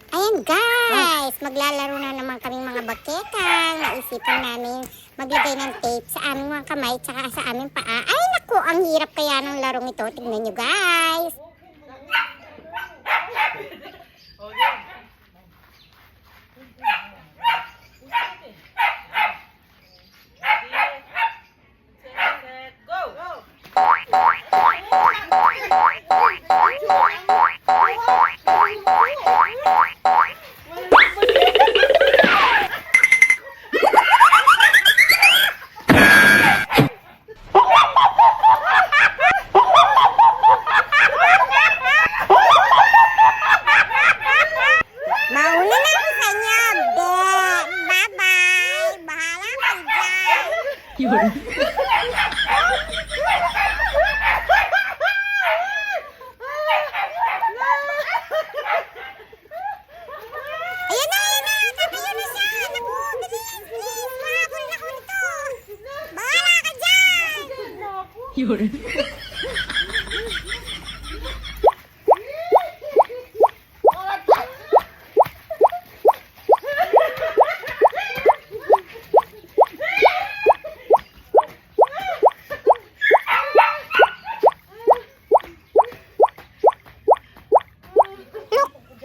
Ayan guys, maglalaro na naman kaming mga baketang. Naisipan namin maglagay ng tape sa aming mga kamay tsaka sa aming paa. Ay naku, ang hirap kaya ng larong ito. Tingnan nyo guys. Mauna na ako sa inyo. Bye-bye. Bahala kayo dyan. Yun. Ayan na, ayan na. Tatayo na siya. Naku, bilis, bilis. Mahabol na ko nito. Bahala ka dyan. Yun.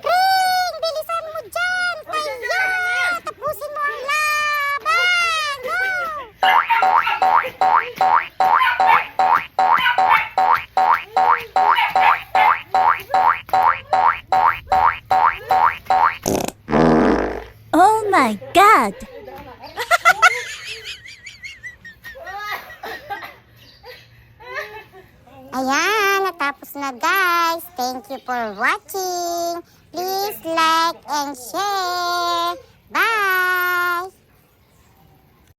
Ring, bilisan mo dyan. Tayo. Tapusin mo ang laban. Go. Oh my God! Ayan, natapos na guys. Thank you for watching. Please like and share.